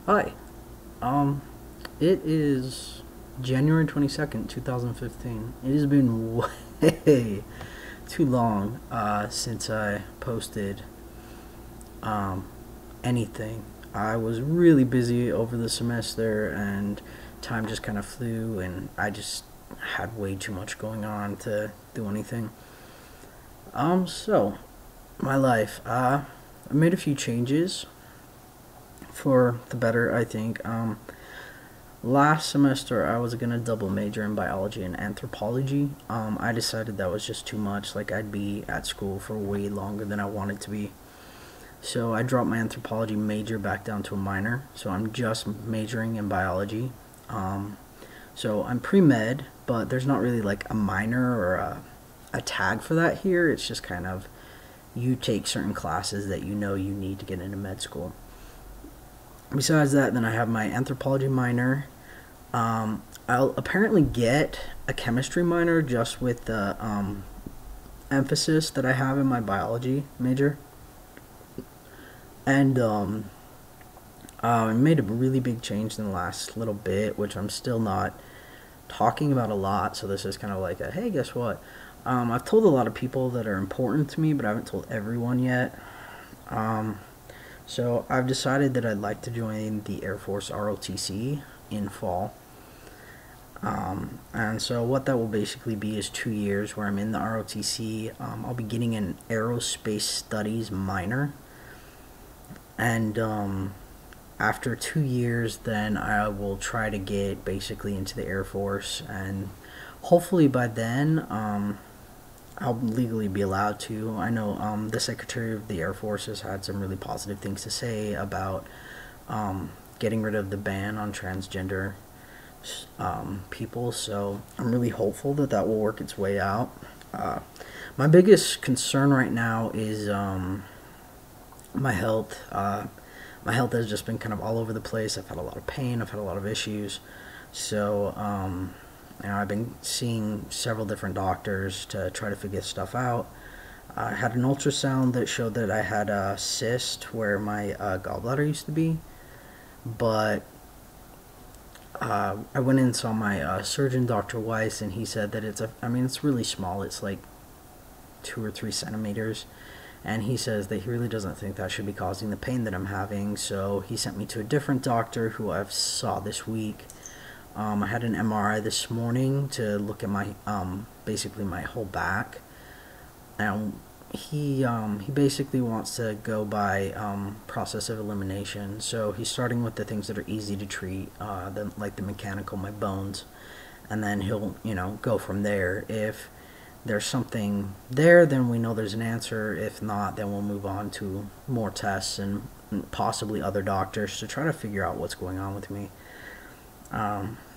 Hi. Um, it is January 22nd, 2015. It has been way too long since I posted um, anything. I was really busy over the semester and time just kind of flew, and I just had way too much going on to do anything. So, my life. I made a few changes for the better, I think. Last semester, I was gonna double major in biology and anthropology. I decided that was just too much. Like, I'd be at school for way longer than I wanted to be. So I dropped my anthropology major back down to a minor. So I'm just majoring in biology. Um, so I'm pre-med, but there's not really like a minor or a tag for that here. It's just kind of you take certain classes that you know you need to get into med school. Besides that, then I have my anthropology minor. I'll apparently get a chemistry minor just with the emphasis that I have in my biology major. And I made a really big change in the last little bit, which I'm still not talking about a lot. So this is kind of like a hey, guess what? I've told a lot of people that are important to me, but I haven't told everyone yet. Um, so I've decided that I'd like to join the Air Force ROTC in fall. And so what that will basically be is 2 years where I'm in the ROTC. I'll be getting an aerospace studies minor. And after 2 years, then I will try to get basically into the Air Force. And hopefully by then, I'll legally be allowed to. I know the Secretary of the Air Force has had some really positive things to say about getting rid of the ban on transgender people, so I'm really hopeful that that will work its way out. Uh, my biggest concern right now is my health. My health has just been kind of all over the place. I've had a lot of pain. I've had a lot of issues. So, I've been seeing several different doctors to try to figure stuff out. I had an ultrasound that showed that I had a cyst where my gallbladder used to be, but I went in and saw my surgeon, Dr. Weiss, and he said that it's really small. It's like 2 or 3 centimeters. And he says that he really doesn't think that should be causing the pain that I'm having. So he sent me to a different doctor who I've saw this week. I had an MRI this morning to look at my, basically my whole back. And he basically wants to go by process of elimination. So he's starting with the things that are easy to treat, like the mechanical, my bones, and then he'll go from there. If there's something there, then we know there's an answer. If not, then we'll move on to more tests and possibly other doctors to try to figure out what's going on with me.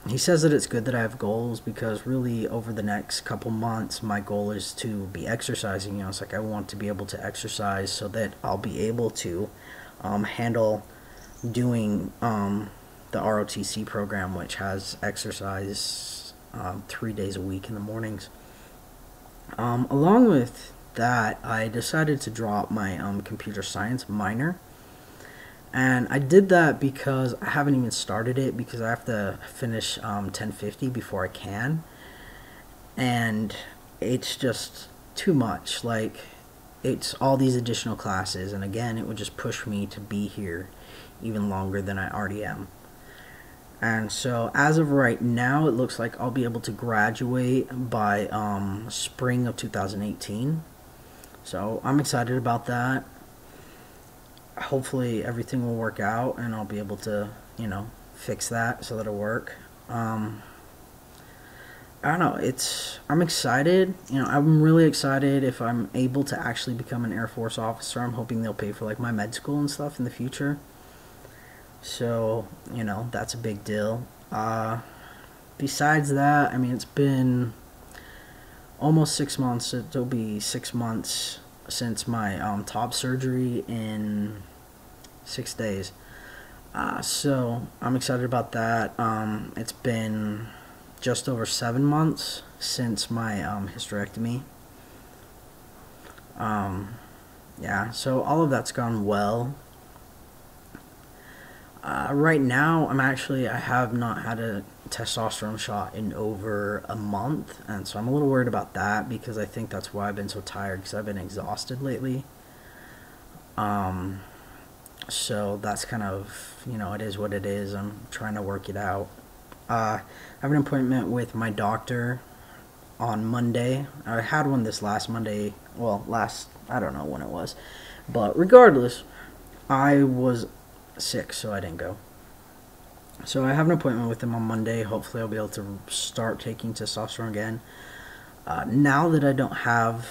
He says that it's good that I have goals because really over the next couple months my goal is to be exercising. It's like I want to be able to exercise so that I'll be able to handle doing the ROTC program, which has exercise 3 days a week in the mornings. Along with that, I decided to drop my computer science minor. And I did that because I haven't even started it because I have to finish 1050 before I can. And it's just too much. Like, it's all these additional classes. And again, it would just push me to be here even longer than I already am. And so as of right now, it looks like I'll be able to graduate by spring of 2018. So I'm excited about that. Hopefully everything will work out and I'll be able to, fix that so that it'll work. I don't know, I'm excited. I'm really excited if I'm able to actually become an Air Force officer. I'm hoping they'll pay for like my med school and stuff in the future. So, that's a big deal. Besides that, it's been almost 6 months. It'll be 6 months since my top surgery in 6 days. So I'm excited about that. It's been just over 7 months since my hysterectomy. Yeah, so all of that's gone well. Right now, I have not had a testosterone shot in over a month, and so I'm a little worried about that because I think that's why I've been so tired because I've been exhausted lately. Um, so that's kind of, it is what it is. I'm trying to work it out. I have an appointment with my doctor on Monday. I had one this last Monday. Well, I don't know when it was. But regardless, I was sick, so I didn't go. So I have an appointment with him on Monday. Hopefully I'll be able to start taking testosterone again. Now that I don't have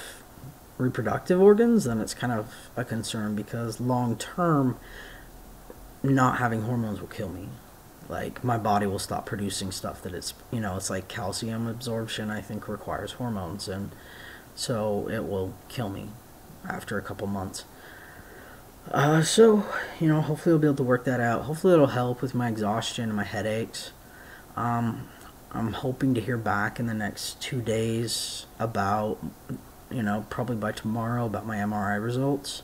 reproductive organs, then it's kind of a concern because long term, not having hormones will kill me. Like, my body will stop producing stuff that it's like calcium absorption, I think, requires hormones, and so it will kill me after a couple months. So, hopefully I'll be able to work that out. Hopefully it'll help with my exhaustion and my headaches. I'm hoping to hear back in the next 2 days about, probably by tomorrow, about my MRI results.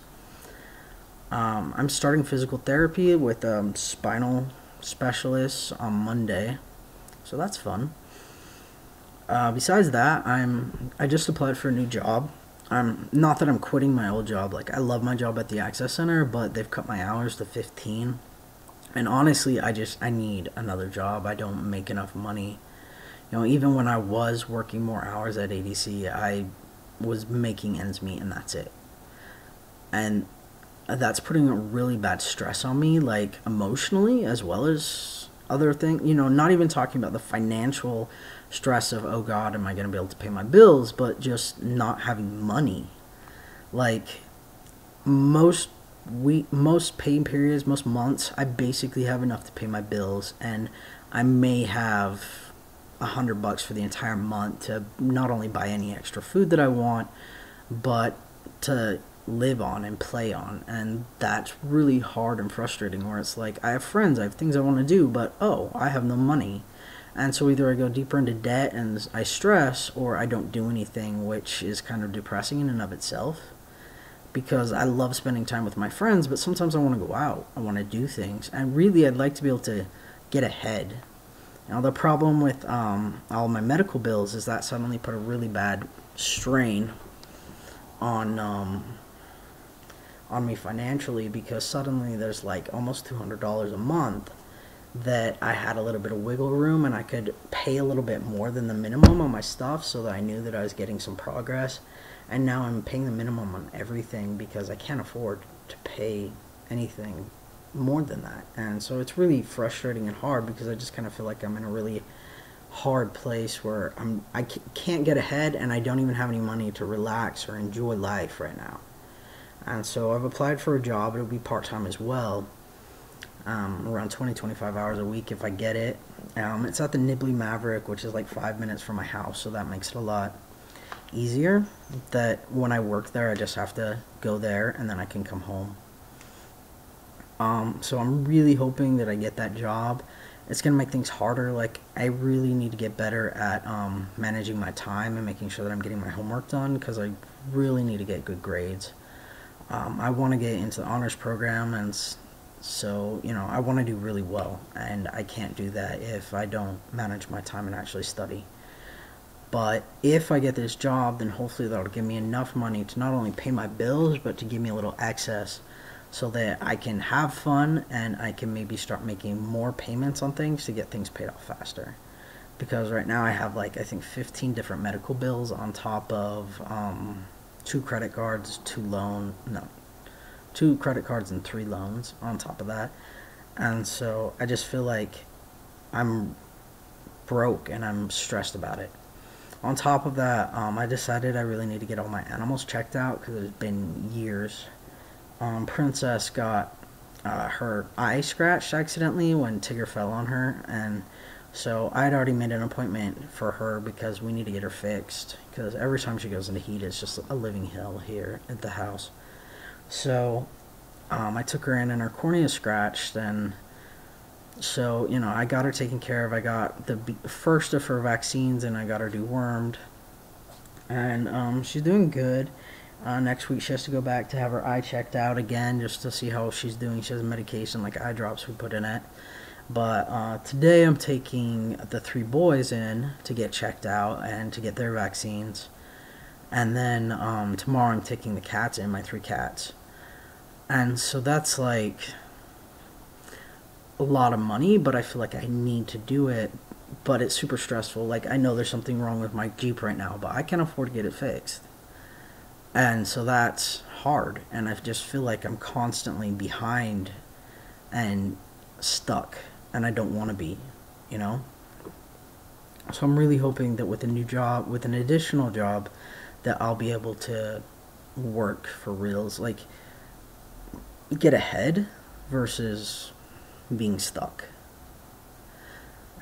I'm starting physical therapy with spinal specialists on Monday, so that's fun. Besides that, I just applied for a new job. Not that I'm quitting my old job. Like, I love my job at the Access Center, but they've cut my hours to 15. And honestly, I need another job. I don't make enough money. Even when I was working more hours at ADC, I was making ends meet, and that's it. And that's putting a really bad stress on me, like emotionally as well as other things. Not even talking about the financial stress of, oh God, am I going to be able to pay my bills, but just not having money. Like, most pay periods, most months, I basically have enough to pay my bills, and I may have $100 for the entire month to not only buy any extra food that I want, but to live on and play on. And that's really hard and frustrating, where it's like, I have friends, I have things I want to do, but I have no money. And so either I go deeper into debt and I stress, or I don't do anything, which is kind of depressing in and of itself. Because I love spending time with my friends, but sometimes I want to go out, I want to do things, and really I'd like to be able to get ahead. The problem with all my medical bills is that suddenly put a really bad strain on me financially, because suddenly there's like almost $200 a month that I had a little bit of wiggle room, and I could pay a little bit more than the minimum on my stuff so that I knew that I was getting some progress. And now I'm paying the minimum on everything because I can't afford to pay anything more than that. And so it's really frustrating and hard because I just kind of feel like I'm in a really hard place where I can't get ahead, and I don't even have any money to relax or enjoy life right now. And so I've applied for a job. It'll be part-time as well, around 20-25 hours a week if I get it. It's at the Nibley Maverick, which is like 5 minutes from my house, so that makes it a lot easier. That when I work there, I just have to go there and then I can come home. So I'm really hoping that I get that job. It's going to make things harder. Like, I really need to get better at managing my time and making sure that I'm getting my homework done, because I really need to get good grades. I want to get into the honors program, and so, I want to do really well, and I can't do that if I don't manage my time and actually study. But if I get this job, then hopefully that'll give me enough money to not only pay my bills, but to give me a little excess so that I can have fun and I can maybe start making more payments on things to get things paid off faster. Because right now I have I think 15 different medical bills on top of 2 credit cards, 2 credit cards and 3 loans on top of that. And so I just feel like I'm broke and I'm stressed about it. On top of that, I decided I really need to get all my animals checked out because it's been years. Princess got her eye scratched accidentally when Tigger fell on her, and so I had already made an appointment for her because we need to get her fixed, because every time she goes into heat it's just a living hell here at the house. So I took her in and her cornea scratched, and so I got her taken care of. I got the first of her vaccines and I got her dewormed, and she's doing good. Next week she has to go back to have her eye checked out again just to see how she's doing. She has medication like eye drops we put in it. But today I'm taking the 3 boys in to get checked out and to get their vaccines. And then tomorrow I'm taking the cats in, my 3 cats. And so that's like a lot of money, but I feel like I need to do it. But it's super stressful. Like, I know there's something wrong with my Jeep right now, but I can't afford to get it fixed. And so that's hard. And I just feel like I'm constantly behind and stuck. And I don't want to be, you know? So I'm really hoping that with a new job, with an additional job, that I'll be able to work for reals. Like, get ahead versus being stuck.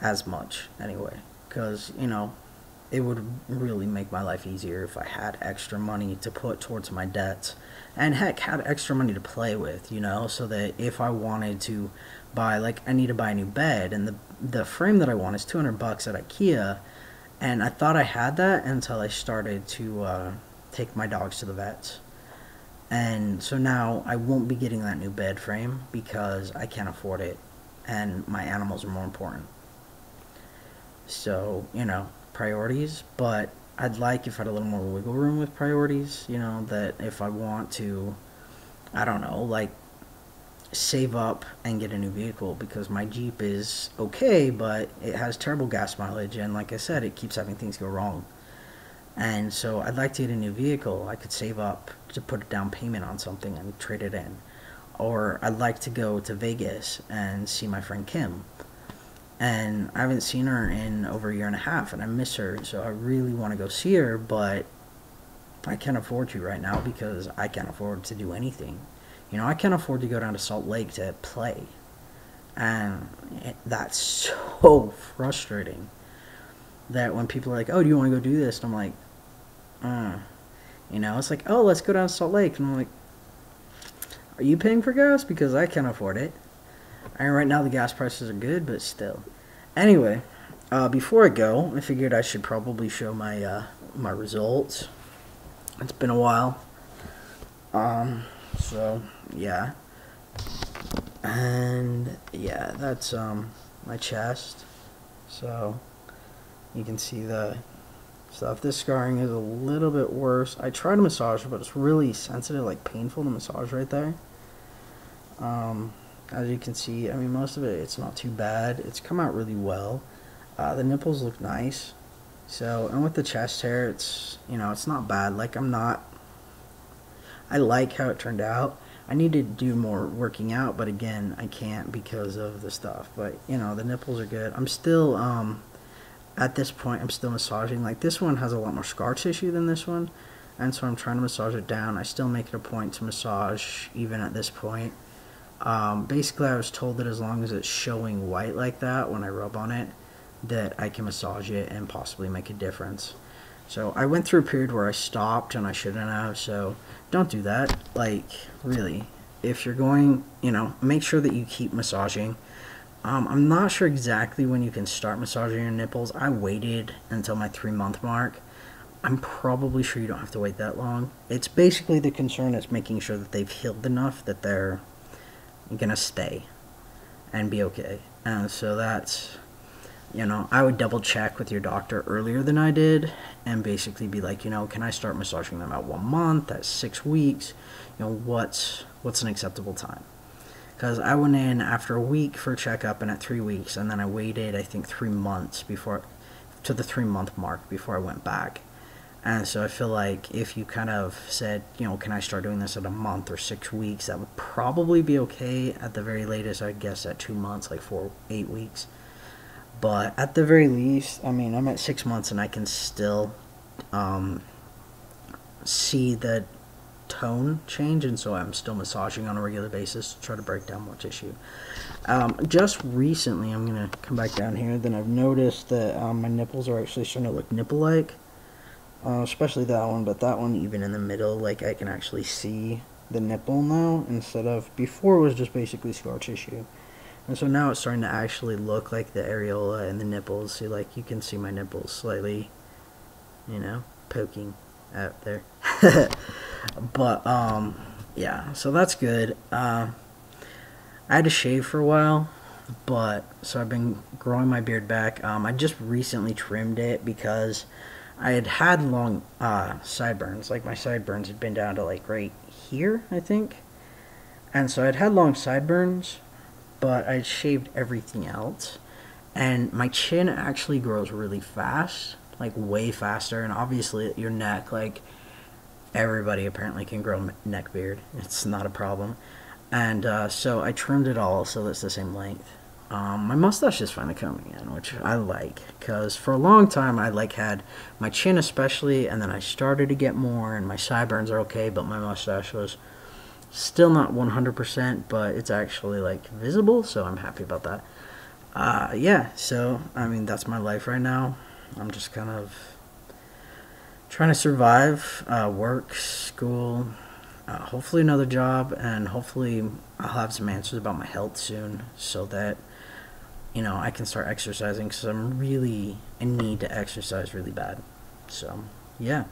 As much, anyway. Because, you know, it would really make my life easier if I had extra money to put towards my debts. And heck, had extra money to play with, you know, so that if I wanted to buy, like, I need to buy a new bed, and the frame that I want is $200 at IKEA, and I thought I had that until I started to take my dogs to the vets. And so now I won't be getting that new bed frame because I can't afford it, and my animals are more important. So, you know, priorities, but I'd like if I had a little more wiggle room with priorities, you know, that if I want to, I don't know, like, save up and get a new vehicle, because my Jeep is okay, but it has terrible gas mileage, and like I said, it keeps having things go wrong. And so I'd like to get a new vehicle. I could save up to put a down payment on something and trade it in. Or I'd like to go to Vegas and see my friend Kim. And I haven't seen her in over a year and a half, and I miss her, so I really want to go see her, but I can't afford to right now because I can't afford to do anything. You know, I can't afford to go down to Salt Lake to play. And that's so frustrating that when people are like, oh, do you want to go do this? And I'm like, you know, it's like, oh, let's go down to Salt Lake. And I'm like, are you paying for gas? Because I can't afford it. And right now the gas prices are good, but still. Anyway, before I go, I figured I should probably show my my results. It's been a while. So yeah. And yeah, that's my chest. So you can see the stuff. This scarring is a little bit worse. I tried to massage it, but it's really sensitive, like painful to massage right there. As you can see, I mean, most of it's not too bad. It's come out really well. The nipples look nice. So, and with the chest hair, it's, you know, it's not bad. Like, I like how it turned out. I need to do more working out, but again, I can't because of the stuff. But, you know, the nipples are good. I'm still, at this point, I'm still massaging. Like, this one has a lot more scar tissue than this one, and so I'm trying to massage it down. I still make it a point to massage even at this point. Basically, I was told that as long as it's showing white like that when I rub on it, that I can massage it and possibly make a difference. So I went through a period where I stopped and I shouldn't have, so don't do that. Like, really, if you're going, you know, make sure that you keep massaging. I'm not sure exactly when you can start massaging your nipples. I waited until my 3-month mark. I'm probably sure you don't have to wait that long. It's basically, the concern is making sure that they've healed enough that they're gonna stay and be okay. And so that's, you know, I would double check with your doctor earlier than I did and basically be like, you know, can I start massaging them at 1 month, at 6 weeks? You know, what's an acceptable time? Because I went in after a week for a checkup and at 3 weeks, and then I waited, I think, 3 months before, to the 3-month mark before I went back. And so I feel like if you kind of said, you know, can I start doing this at a month or 6 weeks, that would probably be okay. At the very latest, I guess at 2 months, like 8 weeks. But at the very least, I mean, I'm at 6 months and I can still see the tone change, and so I'm still massaging on a regular basis to try to break down more tissue. Just recently, I'm going to come back down here, then I've noticed that my nipples are actually starting to look nipple-like. Especially that one, but that one even in the middle, like I can actually see the nipple now, instead of before it was just basically scar tissue. And so now it's starting to actually look like the areola and the nipples. See, like, you can see my nipples slightly, you know, poking out there. But yeah, so that's good. I had to shave for a while, but so I've been growing my beard back. I just recently trimmed it because I had long sideburns. Like my sideburns had been down to like right here, I think. And so I'd had long sideburns, but I'd shaved everything else. And my chin actually grows really fast, like way faster. And obviously your neck, like everybody apparently can grow neck beard. It's not a problem. And so I trimmed it all so that's the same length. My mustache is finally coming in, which I like, because for a long time I like had my chin especially, and then I started to get more, and my sideburns are okay, but my mustache was still not 100%, but it's actually like visible, so I'm happy about that. Yeah, so I mean that's my life right now. I'm just kind of trying to survive, work, school, hopefully another job, and hopefully I'll have some answers about my health soon, so that I can start exercising, because I'm really in need to exercise really bad. So yeah.